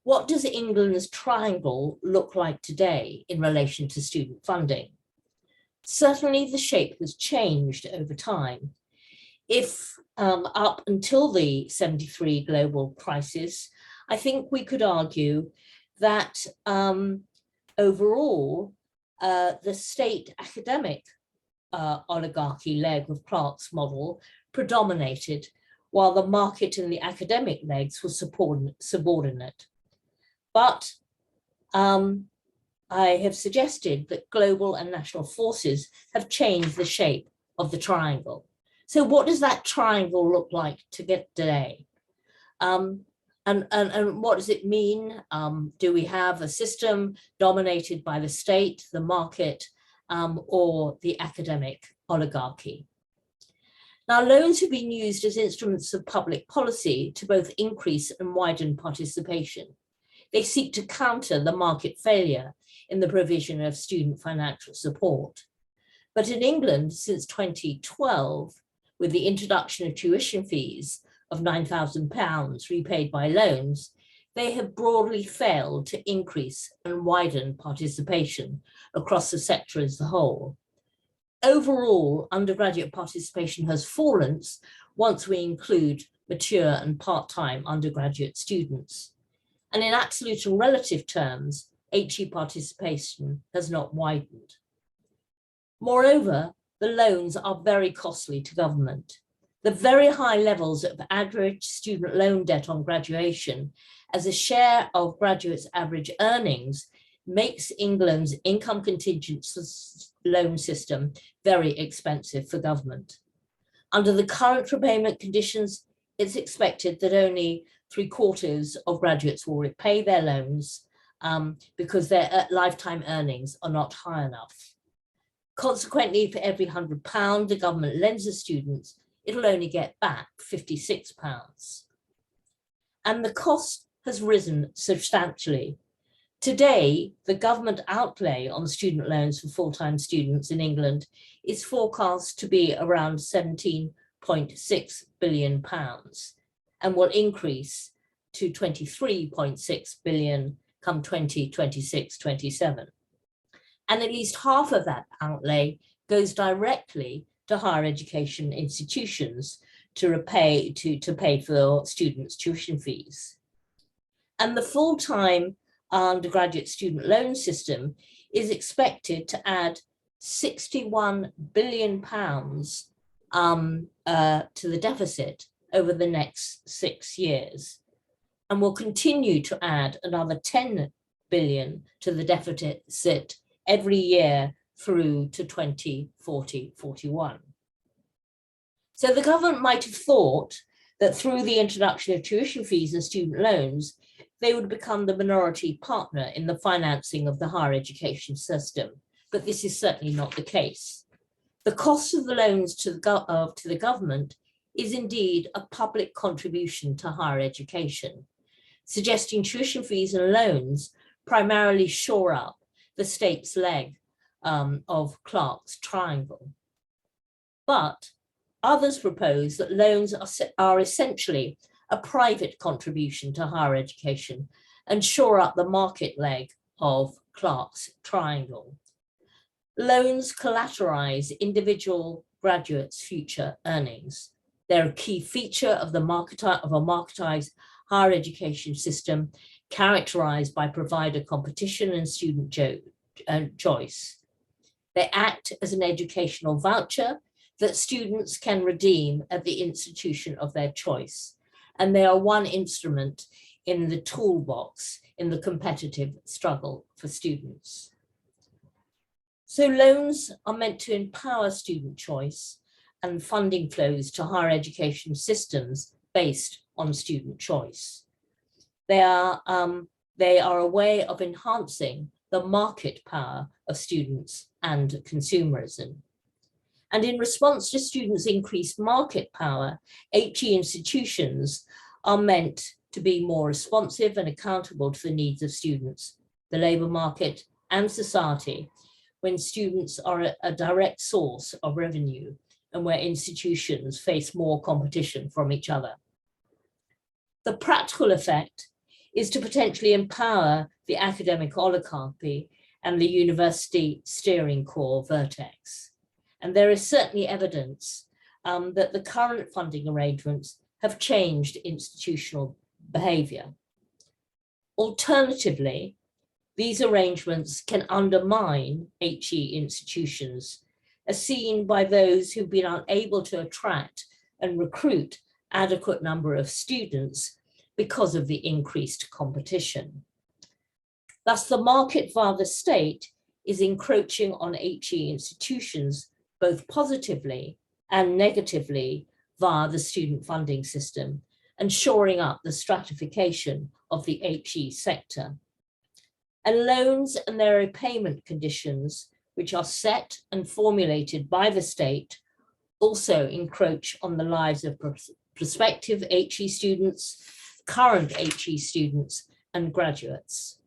what does England's triangle look like today in relation to student funding? Certainly the shape has changed over time. If up until the 73 global crisis, I think we could argue that overall, the state academic oligarchy leg of Clark's model predominated, while the market and the academic legs were subordinate. But I have suggested that global and national forces have changed the shape of the triangle. So what does that triangle look like to get today? And what does it mean? Do we have a system dominated by the state, the market, or the academic oligarchy? Now, loans have been used as instruments of public policy to both increase and widen participation. They seek to counter the market failure in the provision of student financial support. But in England, since 2012, with the introduction of tuition fees of £9,000 repaid by loans, they have broadly failed to increase and widen participation across the sector as a whole. Overall, undergraduate participation has fallen once we include mature and part-time undergraduate students. And in absolute and relative terms, HE participation has not widened. Moreover, the loans are very costly to government. The very high levels of average student loan debt on graduation as a share of graduates' average earnings makes England's income contingent loan system very expensive for government. Under the current repayment conditions, it's expected that only 3/4 of graduates will repay their loans because their lifetime earnings are not high enough. Consequently, for every £100 the government lends a student, it'll only get back £56. And the cost has risen substantially. Today, the government outlay on student loans for full-time students in England is forecast to be around £17.6 billion and will increase to £23.6 billion come 2026-27. And at least half of that outlay goes directly to higher education institutions to pay for students' tuition fees. And the full-time undergraduate student loan system is expected to add £61 billion to the deficit over the next 6 years, and will continue to add another 10 billion to the deficit every year through to 2040-41. So the government might have thought that through the introduction of tuition fees and student loans, they would become the minority partner in the financing of the higher education system, but this is certainly not the case. The cost of the loans to the government is indeed a public contribution to higher education, suggesting tuition fees and loans primarily shore up the state's leg of Clark's triangle. But others propose that loans are essentially a private contribution to higher education and shore up the market leg of Clark's triangle. Loans collateralize individual graduates' future earnings. They're a key feature of a marketized higher education system characterized by provider competition and student choice. They act as an educational voucher that students can redeem at the institution of their choice, and they are one instrument in the toolbox in the competitive struggle for students. So loans are meant to empower student choice and funding flows to higher education systems based on student choice. They are a way of enhancing the market power of students and consumerism. And in response to students' increased market power, HE institutions are meant to be more responsive and accountable to the needs of students, the labour market, and society when students are a direct source of revenue and where institutions face more competition from each other. The practical effect is to potentially empower the academic oligarchy and the university steering core vertex. And there is certainly evidence that the current funding arrangements have changed institutional behavior. Alternatively, these arrangements can undermine HE institutions, as seen by those who've been unable to attract and recruit adequate number of students because of the increased competition. Thus, the market via the state is encroaching on HE institutions both positively and negatively via the student funding system and shoring up the stratification of the HE sector. And loans and their repayment conditions, which are set and formulated by the state, also encroach on the lives of prospective HE students, current HE students, and graduates.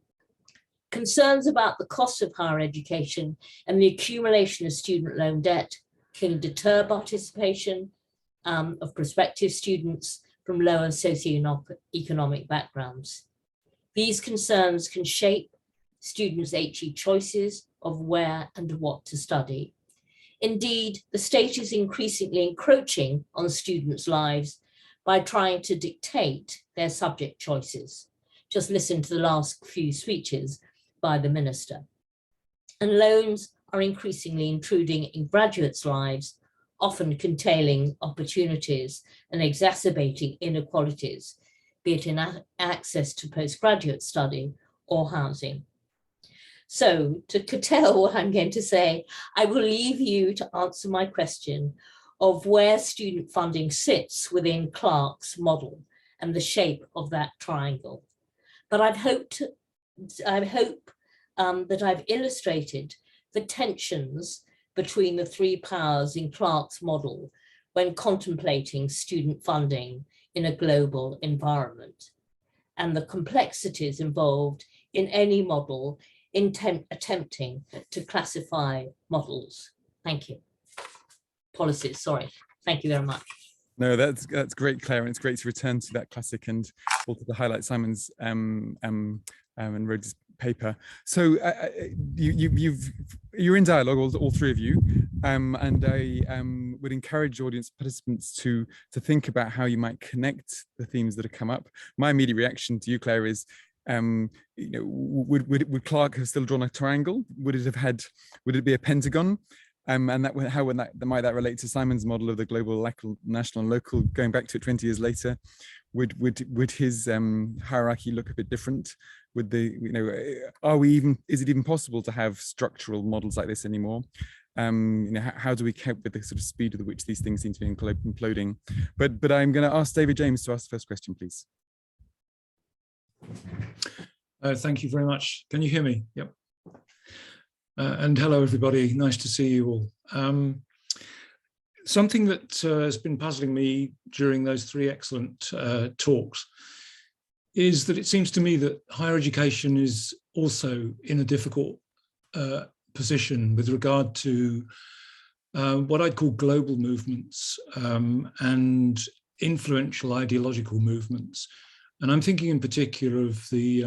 Concerns about the cost of higher education and the accumulation of student loan debt can deter participation of prospective students from lower socioeconomic backgrounds. These concerns can shape students' HE choices of where and what to study. Indeed, the state is increasingly encroaching on students' lives by trying to dictate their subject choices. Just listen to the last few speeches by the minister. And loans are increasingly intruding in graduates' lives, often curtailing opportunities and exacerbating inequalities, be it in access to postgraduate study or housing. So to curtail what I'm going to say, I will leave you to answer my question of where student funding sits within Clark's model and the shape of that triangle. But I hope that I've illustrated the tensions between the three powers in Clark's model when contemplating student funding in a global environment, and the complexities involved in any model attempting to classify models. Thank you. Policies, sorry. Thank you very much.
No, that's great, Claire, and it's great to return to that classic and also to highlight Simon's and Rhodes' paper. So you're in dialogue, all three of you, and I would encourage audience participants to think about how you might connect the themes that have come up. My immediate reaction to you, Claire, is would Clark have still drawn a triangle? Would it be a pentagon? And how might that relate to Simon's model of the global, national, and local, going back to it 20 years later? Would his hierarchy look a bit different? Would is it even possible to have structural models like this anymore? How do we cope with the sort of speed with which these things seem to be imploding? But I'm going to ask David James to ask the first question, please.
Thank you very much. Can you hear me? Yep. And hello, everybody. Nice to see you all. Something that has been puzzling me during those three excellent talks is that it seems to me that higher education is also in a difficult position with regard to what I'd call global movements and influential ideological movements. And I'm thinking in particular of the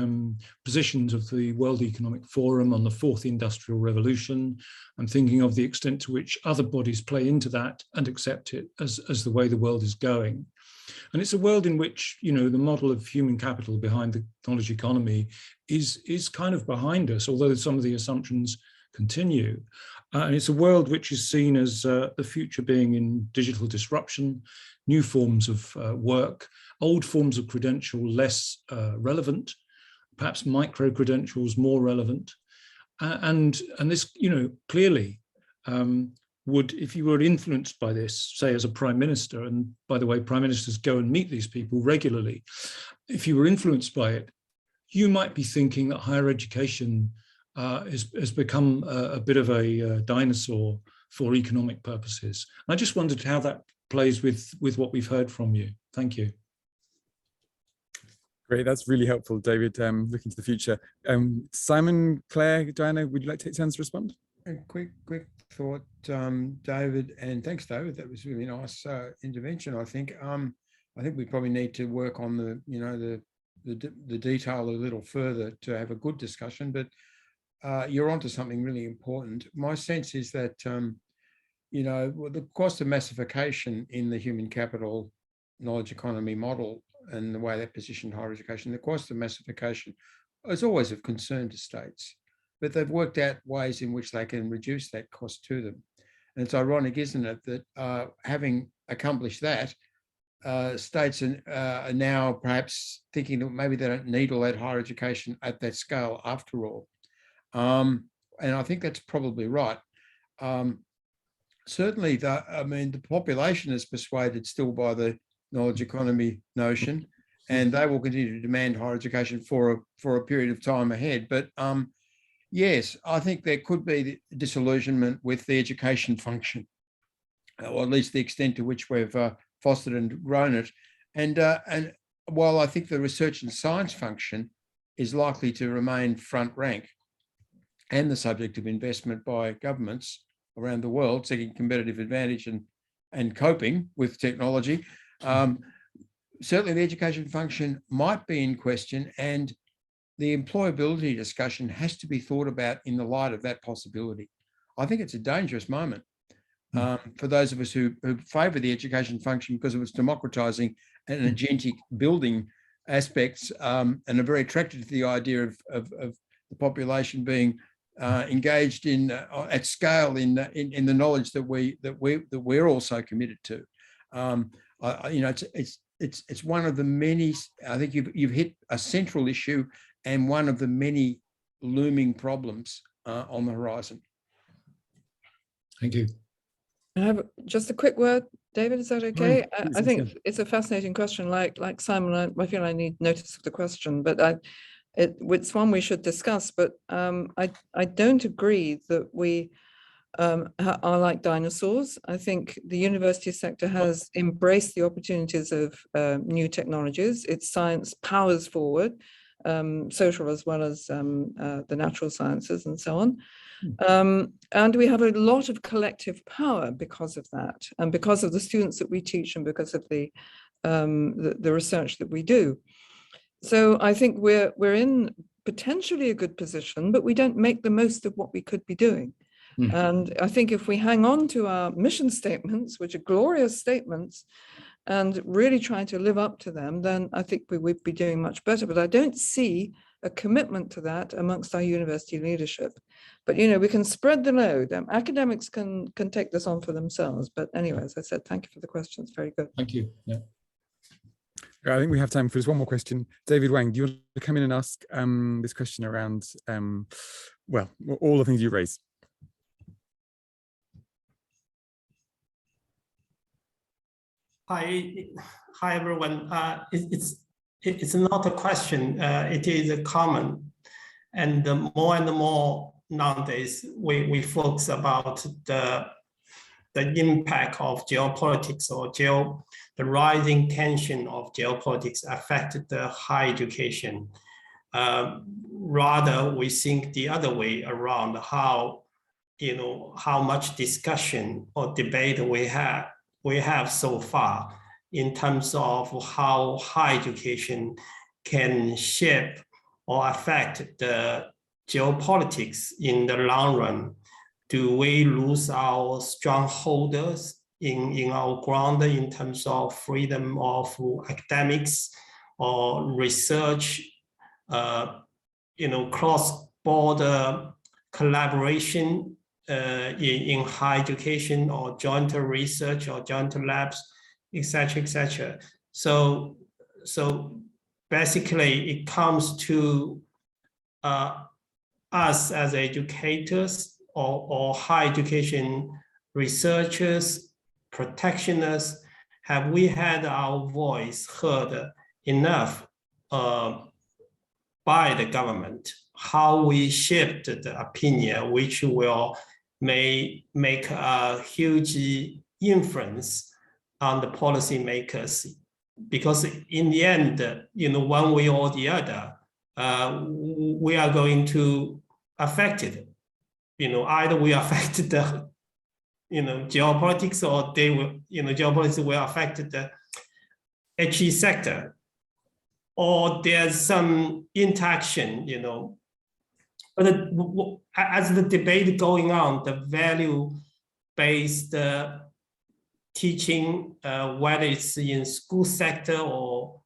positions of the World Economic Forum on the Fourth Industrial Revolution. I'm thinking of the extent to which other bodies play into that and accept it as the way the world is going. And it's a world in which, the model of human capital behind the knowledge economy is kind of behind us, although some of the assumptions continue. And it's a world which is seen as the future being in digital disruption, new forms of work, old forms of credential less relevant, perhaps micro-credentials more relevant. And this, clearly would, if you were influenced by this, say as a prime minister, and by the way, prime ministers go and meet these people regularly, if you were influenced by it, you might be thinking that higher education has become a bit of a dinosaur for economic purposes. I just wondered how that plays with what we've heard from you. Thank you.
Great, that's really helpful, David, looking to the future. Simon, Claire, Diana, would you like to take turns to respond?
A quick thought, David, and thanks, David. That was really nice intervention. I think we probably need to work on the detail a little further to have a good discussion. But you're onto something really important. My sense is that the cost of massification in the human capital knowledge economy model and the way that positioned higher education, the cost of massification is always of concern to states. But they've worked out ways in which they can reduce that cost to them. And it's ironic, isn't it, that having accomplished that, states are now perhaps thinking that maybe they don't need all that higher education at that scale after all. And I think that's probably right. Certainly, the population is persuaded still by the knowledge economy notion, and they will continue to demand higher education for a period of time ahead. But yes, I think there could be disillusionment with the education function, or at least the extent to which we've fostered and grown it. And while I think the research and science function is likely to remain front rank and the subject of investment by governments around the world seeking competitive advantage and coping with technology, certainly the education function might be in question, and the employability discussion has to be thought about in the light of that possibility. I think it's a dangerous moment for those of us who favour the education function because of its democratising and agentic building aspects, and are very attracted to the idea of the population being engaged in at scale in the knowledge that we're also committed to. It's one of the many. I think you've hit a central issue and one of the many looming problems on the horizon.
Thank you.
I have just a quick word, David, is that okay? I think it's a fascinating question. Like Simon, I feel I need notice of the question, but it's one we should discuss. But I don't agree that we are like dinosaurs. I think the university sector has embraced the opportunities of new technologies. Its science powers forward, social as well as the natural sciences and so on. And we have a lot of collective power because of that, and because of the students that we teach, and because of the research that we do. So I think we're in potentially a good position, but we don't make the most of what we could be doing. And I think if we hang on to our mission statements, which are glorious statements, and really try to live up to them, then I think we would be doing much better. But I don't see a commitment to that amongst our university leadership. But we can spread the load. Academics can take this on for themselves. But anyway, as I said, thank you for the question. It's very good.
Thank you. Yeah.
I think we have time for just one more question. David Wang, do you want to come in and ask this question around, well, all the things you raised?
Hi everyone. It's not a question. It is a comment, and more nowadays we focus about the impact of geopolitics or the rising tension of geopolitics affected the higher education. Rather, we think the other way around, how much discussion or debate we have so far in terms of how higher education can shape or affect the geopolitics in the long run. Do we lose our strongholders in our ground in terms of freedom of academics or research, cross-border collaboration in higher education, or joint research or joint labs, etc., etc. So basically, it comes to us as educators or higher education researchers, protectionists. Have we had our voice heard enough by the government? How we shift the opinion, which may make a huge influence on the policymakers, because in the end, one way or the other, we are going to affect it. either we affect the, geopolitics, or they will, geopolitics will affect the HE sector, or there's some interaction, But as the debate going on, the value-based teaching, whether it's in school sector or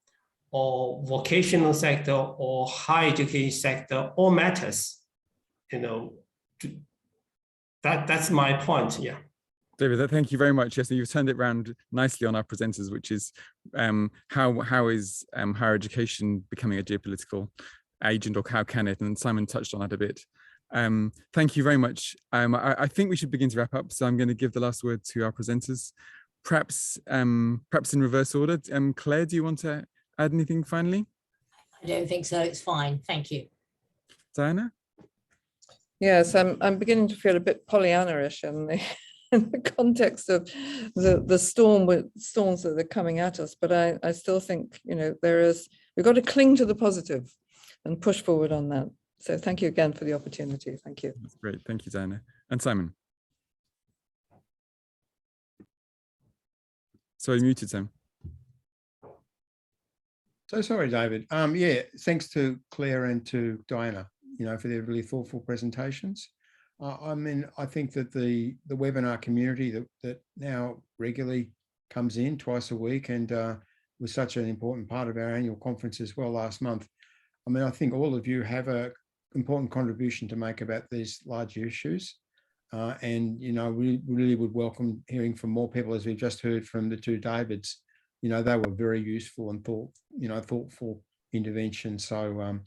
vocational sector or higher education sector, all matters. That's my point. Yeah.
David, thank you very much. Yes, you've turned it around nicely on our presenters, which is how is higher education becoming a geopolitical agent, or how can it? And Simon touched on that a bit. Thank you very much. I think we should begin to wrap up, so I'm going to give the last word to our presenters. Perhaps in reverse order. Claire, do you want to add anything finally?
I don't think so. It's fine. Thank you.
Diana?
Yes, I'm beginning to feel a bit Pollyanna-ish in the context of the storms that are coming at us. But I still think, we've got to cling to the positive and push forward on that. So thank you again for the opportunity. Thank you.
That's great. Thank you, Diana. And Simon? Sorry, muted, Sam.
So sorry, David. Yeah, thanks to Claire and to Diana, for their really thoughtful presentations. I think that the webinar community that now regularly comes in twice a week and was such an important part of our annual conference as well last month. I think all of you have an important contribution to make about these large issues. We really would welcome hearing from more people, as we've just heard from the two Davids. They were very useful and thoughtful interventions. So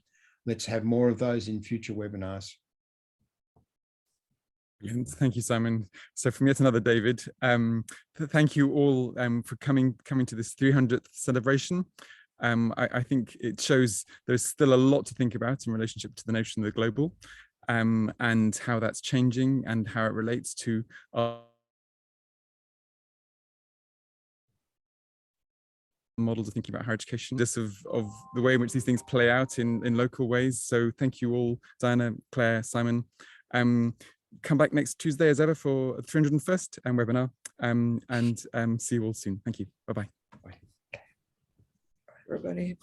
let's have more of those in future webinars.
Thank you, Simon. So from yet another David, thank you all for coming to this 300th celebration. I think it shows there's still a lot to think about in relationship to the notion of the global, and how that's changing and how it relates to our models of thinking about higher education, just of the way in which these things play out in local ways. So thank you all, Diana, Claire, Simon. Come back next Tuesday as ever for the 301st webinar, and see you all soon. Thank you. Bye-bye.
Everybody.